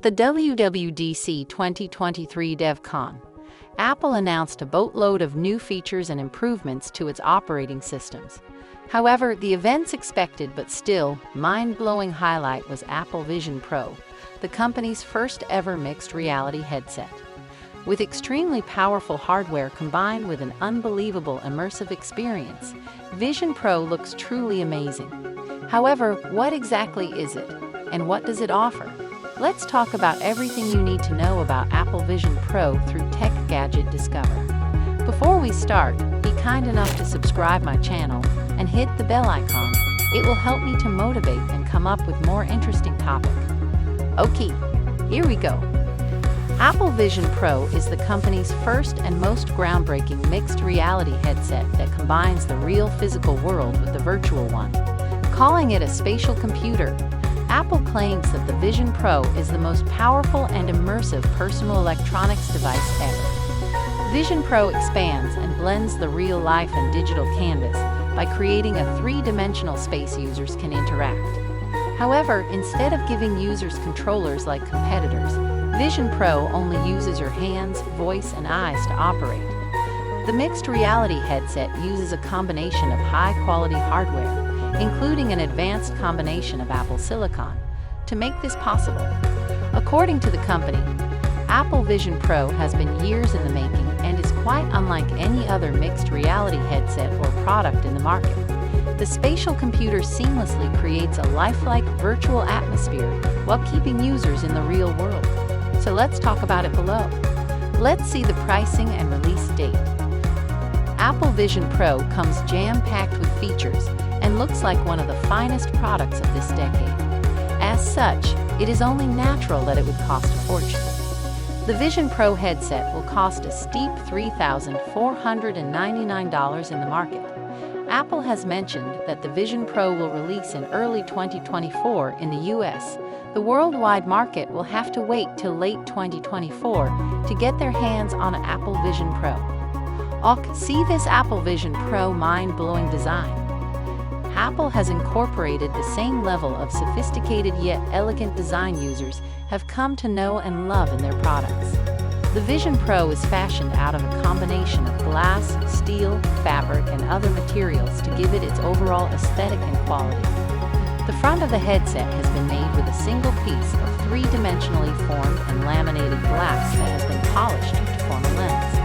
At the WWDC 2023 DevCon, Apple announced a boatload of new features and improvements to its operating systems. However, the event's expected but still mind-blowing highlight was Apple Vision Pro, the company's first ever mixed reality headset. With extremely powerful hardware combined with an unbelievable immersive experience, Vision Pro looks truly amazing. However, what exactly is it, and what does it offer? Let's talk about everything you need to know about Apple Vision Pro through Tech Gadget Discover. Before we start, be kind enough to subscribe my channel and hit the bell icon. It will help me to motivate and come up with more interesting topics. Okay, here we go. Apple Vision Pro is the company's first and most groundbreaking mixed reality headset that combines the real physical world with the virtual one. Calling it a spatial computer, Apple claims that the Vision Pro is the most powerful and immersive personal electronics device ever. Vision Pro expands and blends the real life and digital canvas by creating a three-dimensional space users can interact. However, instead of giving users controllers like competitors, Vision Pro only uses your hands, voice, and eyes to operate. The mixed reality headset uses a combination of high-quality hardware, including an advanced combination of Apple Silicon, to make this possible. According to the company, Apple Vision Pro has been years in the making and is quite unlike any other mixed reality headset or product in the market. The spatial computer seamlessly creates a lifelike virtual atmosphere while keeping users in the real world. So let's talk about it below. Let's see the pricing and release date. Apple Vision Pro comes jam-packed with features and looks like one of the finest products of this decade. As such, it is only natural that it would cost a fortune. The Vision Pro headset will cost a steep $3,499 in the market. Apple has mentioned that the Vision Pro will release in early 2024 in the US. The worldwide market will have to wait till late 2024 to get their hands on an Apple Vision Pro. See this Apple Vision Pro mind-blowing design. Apple has incorporated the same level of sophisticated yet elegant design users have come to know and love in their products. The Vision Pro is fashioned out of a combination of glass, steel, fabric, and other materials to give it its overall aesthetic and quality. The front of the headset has been made with a single piece of three-dimensionally formed and laminated glass that has been polished to form a lens.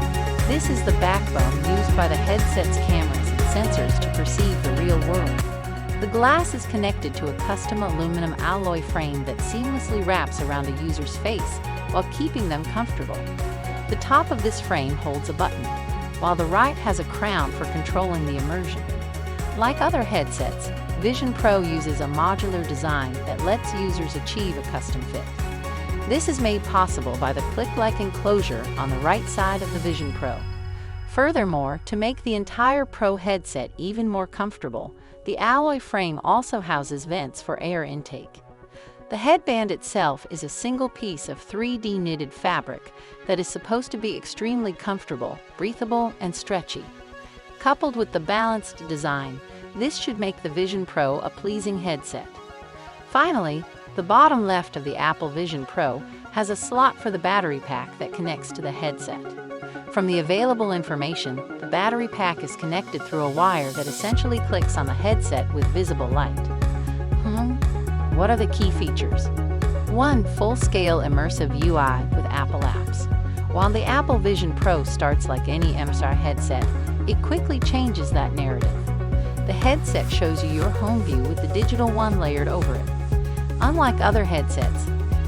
This is the backbone used by the headset's cameras and sensors to perceive the real world. The glass is connected to a custom aluminum alloy frame that seamlessly wraps around a user's face while keeping them comfortable. The top of this frame holds a button, while the right has a crown for controlling the immersion. Like other headsets, Vision Pro uses a modular design that lets users achieve a custom fit. This is made possible by the click-like enclosure on the right side of the Vision Pro. Furthermore, to make the entire Pro headset even more comfortable, the alloy frame also houses vents for air intake. The headband itself is a single piece of 3D knitted fabric that is supposed to be extremely comfortable, breathable, and stretchy. Coupled with the balanced design, this should make the Vision Pro a pleasing headset. Finally, the bottom left of the Apple Vision Pro has a slot for the battery pack that connects to the headset. From the available information, the battery pack is connected through a wire that essentially clicks on the headset with visible light. What are the key features? 1. Full-scale immersive UI with Apple apps. While the Apple Vision Pro starts like any MSR headset, it quickly changes that narrative. The headset shows you your home view with the digital one layered over it. Unlike other headsets,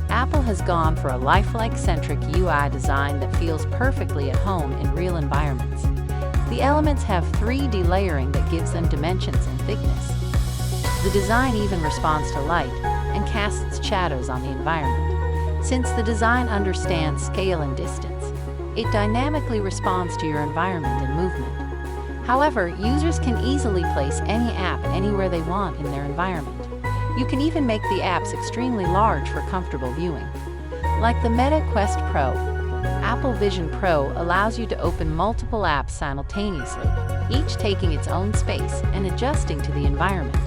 Apple has gone for a lifelike-centric UI design that feels perfectly at home in real environments. The elements have 3D layering that gives them dimensions and thickness. The design even responds to light and casts shadows on the environment. Since the design understands scale and distance, it dynamically responds to your environment and movement. However, users can easily place any app anywhere they want in their environment. You can even make the apps extremely large for comfortable viewing. Like the Meta Quest Pro, Apple Vision Pro allows you to open multiple apps simultaneously, each taking its own space and adjusting to the environment.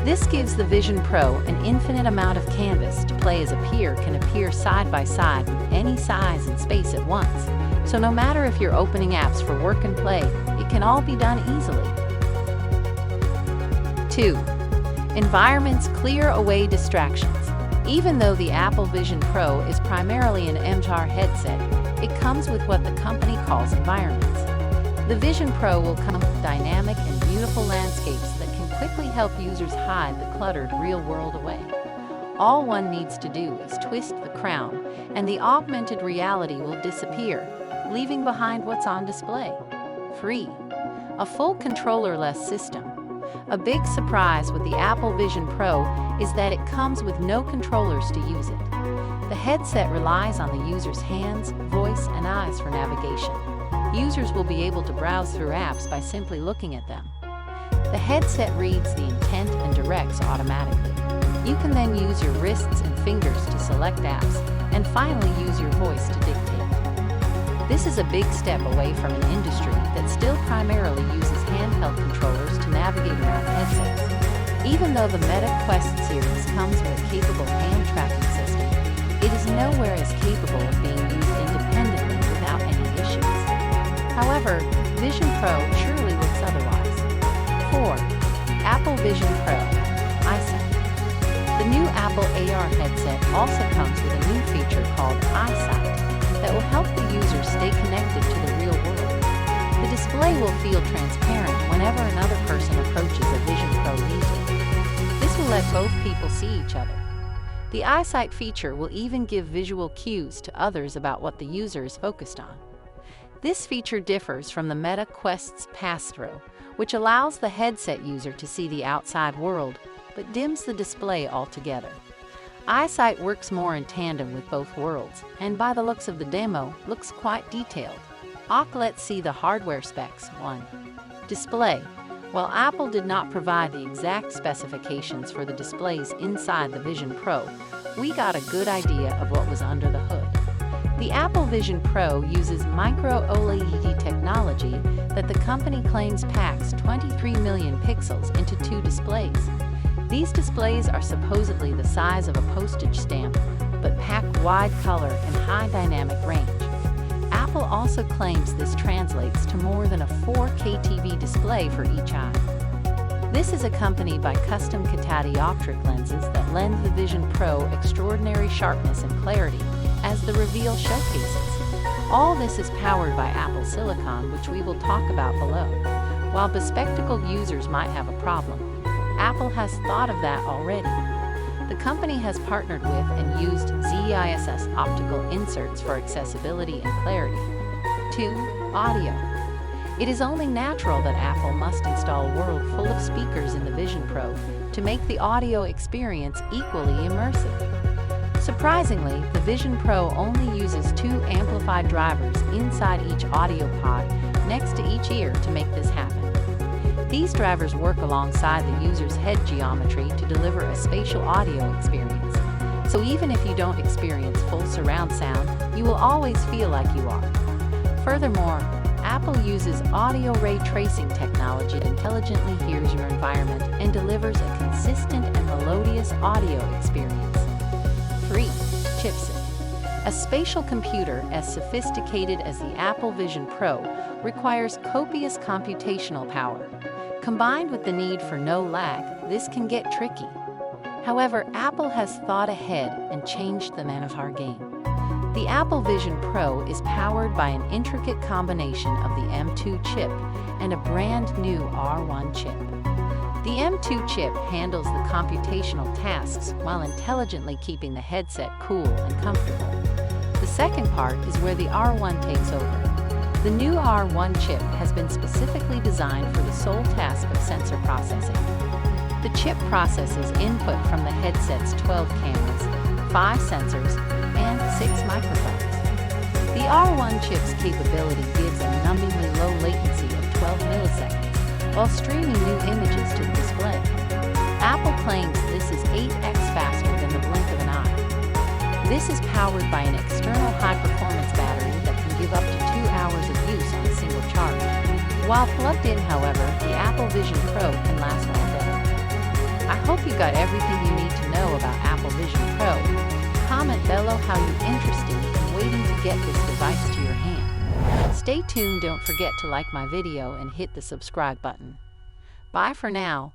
This gives the Vision Pro an infinite amount of canvas to play as a peer can appear side by side with any size and space at once. So no matter if you're opening apps for work and play, it can all be done easily. 2. Environments clear away distractions. Even though the Apple Vision Pro is primarily an MR headset, it comes with what the company calls environments. The Vision Pro will come with dynamic and beautiful landscapes that can quickly help users hide the cluttered real world away. All one needs to do is twist the crown, and the augmented reality will disappear, leaving behind what's on display. Free. A full controllerless system. A big surprise with the Apple Vision Pro is that it comes with no controllers to use it. The headset relies on the user's hands, voice, and eyes for navigation. Users will be able to browse through apps by simply looking at them. The headset reads the intent and directs automatically. You can then use your wrists and fingers to select apps, and finally use your voice to dictate. This is a big step away from an industry that still primarily uses handheld controllers to navigate around headsets. Even though the Meta Quest series comes with a capable hand tracking system, it is nowhere as capable of being used independently without any issues. However, Vision Pro surely looks otherwise. 4. Apple Vision Pro Eyesight. The new Apple AR headset also comes with a new feature called Eyesight that will help the user stay connected to the real world. The display will feel transparent whenever another person approaches a Vision Pro user. This will let both people see each other. The Eyesight feature will even give visual cues to others about what the user is focused on. This feature differs from the Meta Quest's pass-through, which allows the headset user to see the outside world, but dims the display altogether. Eyesight works more in tandem with both worlds, and by the looks of the demo, looks quite detailed. Let's see the hardware specs. 1. Display. While Apple did not provide the exact specifications for the displays inside the Vision Pro, we got a good idea of what was under the hood. The Apple Vision Pro uses micro OLED technology that the company claims packs 23 million pixels into 2 displays. These displays are supposedly the size of a postage stamp, but pack wide color and high dynamic range. Apple also claims this translates to more than a 4K TV display for each eye. This is accompanied by custom catadioptric lenses that lend the Vision Pro extraordinary sharpness and clarity, as the reveal showcases. All this is powered by Apple Silicon, which we will talk about below. While bespectacled users might have a problem, Apple has thought of that already. The company has partnered with and used ZISS optical inserts for accessibility and clarity. 2. Audio. It is only natural that Apple must install a world full of speakers in the Vision Pro to make the audio experience equally immersive. Surprisingly, the Vision Pro only uses 2 amplified drivers inside each audio pod next to each ear to make this happen. These drivers work alongside the user's head geometry to deliver a spatial audio experience. So even if you don't experience full surround sound, you will always feel like you are. Furthermore, Apple uses audio ray tracing technology that intelligently hears your environment and delivers a consistent and melodious audio experience. 3. Chipset. A spatial computer as sophisticated as the Apple Vision Pro requires copious computational power. Combined with the need for no lag, this can get tricky. However, Apple has thought ahead and changed the man of our game. The Apple Vision Pro is powered by an intricate combination of the M2 chip and a brand new R1 chip. The M2 chip handles the computational tasks while intelligently keeping the headset cool and comfortable. The second part is where the R1 takes over. The new R1 chip has been specifically designed for the sole task of sensor processing. The chip processes input from the headset's 12 cameras, 5 sensors, and 6 microphones. The R1 chip's capability gives a numbingly low latency of 12 milliseconds while streaming new images to the display. Apple claims this is 8x faster than the blink of an eye. This is powered by an external high-performance battery that can give up to 2 hours of use on a single charge. While plugged in, however, the Apple Vision Pro can last all day. I hope you got everything you need to know about Apple Vision Pro. Comment below how you're interested in waiting to get this device to your hand. Stay tuned, don't forget to like my video and hit the subscribe button. Bye for now.